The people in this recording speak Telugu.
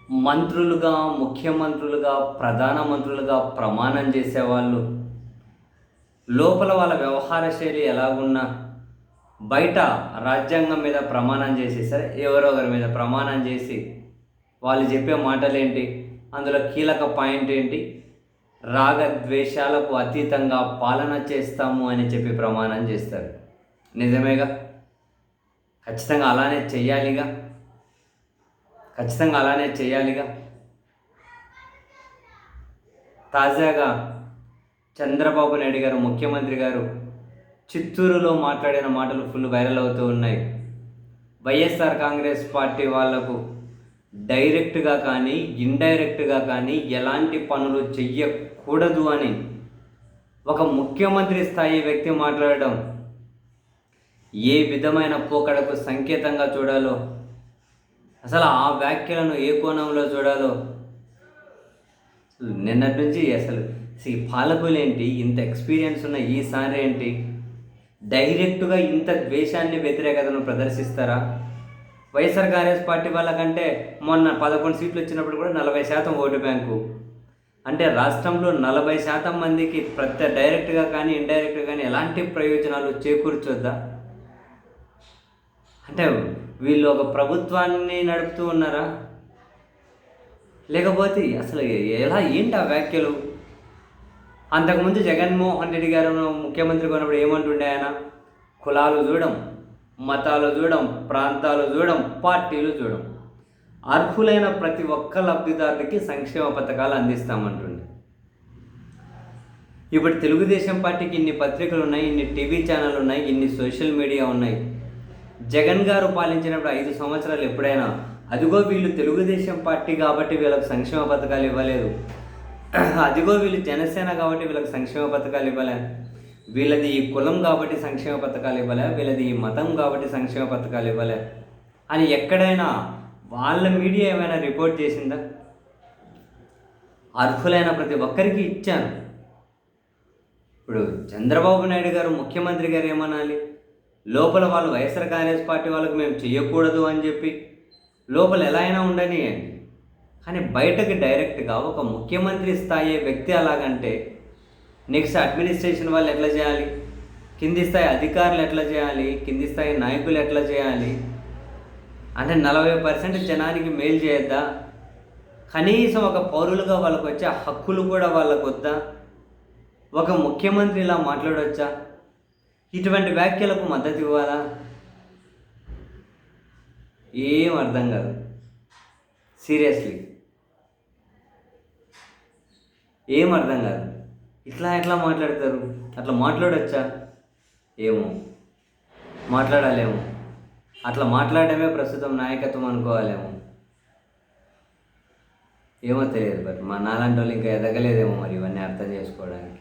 మంత్రులుగా, ముఖ్యమంత్రులుగా, ప్రధానమంత్రులుగా ప్రమాణం చేసేవాళ్ళు లోపల వాళ్ళ వ్యవహార శైలి ఎలాగున్నా బయట రాజ్యాంగం మీద ప్రమాణం చేసి సరే ఎవరో ఒకరి మీద ప్రమాణం చేసి వాళ్ళు చెప్పే మాటలేంటి, అందులో కీలక పాయింట్ ఏంటి, రాగద్వేషాలకు అతీతంగా పాలన చేస్తాము అని చెప్పి ప్రమాణం చేస్తారు. నిజమేగా? ఖచ్చితంగా అలానే చెయ్యాలిగా. ఖచ్చితంగా అలానే చేయాలిగా. తాజాగా చంద్రబాబు నాయుడు గారు, ముఖ్యమంత్రి గారు చిత్తూరులో మాట్లాడిన మాటలు ఫుల్ వైరల్ అవుతూ ఉన్నాయి. వైఎస్ఆర్ కాంగ్రెస్ పార్టీ వాళ్లకు డైరెక్ట్గా కానీ ఇండైరెక్ట్గా కానీ ఎలాంటి పనులు చెయ్యకూడదు అని ఒక ముఖ్యమంత్రి స్థాయి వ్యక్తి మాట్లాడడం ఏ విధమైన పోకడకు సంకేతంగా చూడాలో, అసలు ఆ వ్యాఖ్యలను ఏ కోణంలో చూడాలో నిన్నటి నుంచి అసలు ఈ పాలకులేంటి, ఇంత ఎక్స్పీరియన్స్ ఉన్న ఈసారి ఏంటి, డైరెక్ట్గా ఇంత ద్వేషాన్ని, వ్యతిరేకతను ప్రదర్శిస్తారా? వైఎస్ఆర్ కాంగ్రెస్ పార్టీ వాళ్ళకంటే మొన్న 11 సీట్లు వచ్చినప్పుడు కూడా 40% ఓటు బ్యాంకు అంటే రాష్ట్రంలో 40% మందికి డైరెక్ట్గా కానీ ఇండైరెక్ట్గా కానీ ఎలాంటి ప్రయోజనాలు చేకూర్చొద్దా? అంటే వీళ్ళు ఒక ప్రభుత్వాన్ని నడుపుతూ ఉన్నారా? లేకపోతే అసలు ఏంటి ఆ వ్యాఖ్యలు? అంతకుముందు జగన్మోహన్ రెడ్డి గారు ముఖ్యమంత్రిగా ఉన్నప్పుడు ఏమంటుండే ఆయన, కులాలు చూడం, మతాలు చూడం, ప్రాంతాలు చూడం, పార్టీలు చూడం, అర్హులైన ప్రతి ఒక్క లబ్ధిదారుడికి సంక్షేమ పథకాలు అందిస్తామంటుండే. ఇప్పుడు తెలుగుదేశం పార్టీకి ఇన్ని పత్రికలు ఉన్నాయి, ఇన్ని టీవీ ఛానళ్ళు ఉన్నాయి, ఇన్ని సోషల్ మీడియా ఉన్నాయి. జగన్ గారు పాలించినప్పుడు 5 సంవత్సరాలు ఎప్పుడైనా అదిగో వీళ్ళు తెలుగుదేశం పార్టీ కాబట్టి వీళ్ళకి సంక్షేమ పథకాలు ఇవ్వలేదు, అదిగో వీళ్ళు జనసేన కాబట్టి వీళ్ళకి సంక్షేమ పథకాలు ఇవ్వలే, వీళ్ళది ఈ కులం కాబట్టి సంక్షేమ పథకాలు ఇవ్వలే, వీళ్ళది ఈ మతం కాబట్టి సంక్షేమ పథకాలు ఇవ్వలే అని ఎక్కడైనా వాళ్ళ మీడియా ఏమైనా రిపోర్ట్ చేసిందా? అర్హులైన ప్రతి ఒక్కరికి ఇచ్చాను. ఇప్పుడు చంద్రబాబు నాయుడు గారు, ముఖ్యమంత్రి గారు ఏమనాలి? లోపల వాళ్ళు వైఎస్ఆర్ కాంగ్రెస్ పార్టీ వాళ్ళకి మేము చేయకూడదు అని చెప్పి లోపల ఎలా అయినా ఉండనియండి, కానీ బయటకు డైరెక్ట్గా ఒక ముఖ్యమంత్రి స్థాయి వ్యక్తి అలాగంటే నెక్స్ట్ అడ్మినిస్ట్రేషన్ వాళ్ళు ఎట్లా చేయాలి, కింది స్థాయి అధికారులు ఎట్లా చేయాలి, కింది స్థాయి నాయకులు ఎట్లా చేయాలి? అంటే 40% జనానికి మేలు చేయొద్దా? కనీసం ఒక పౌరులుగా వాళ్ళకు వచ్చే హక్కులు కూడా వాళ్ళకు వద్దా? ఒక ముఖ్యమంత్రి ఇలా మాట్లాడవచ్చా? ఇటువంటి వ్యాఖ్యలకు మద్దతు ఇవ్వాలా? ఏం అర్థం కాదు. సీరియస్లీ ఏం అర్థం కాదు. ఎట్లా మాట్లాడతారు? అట్లా మాట్లాడొచ్చా? ఏమో, మాట్లాడాలేమో. అట్లా మాట్లాడమే ప్రస్తుతం నాయకత్వం అనుకోవాలేమో. ఏమో తెలియదు. బట్ మా నాలాంటి వాళ్ళు ఇంకా ఎదగలేదేమో మరి ఇవన్నీ అర్థం చేసుకోవడానికి.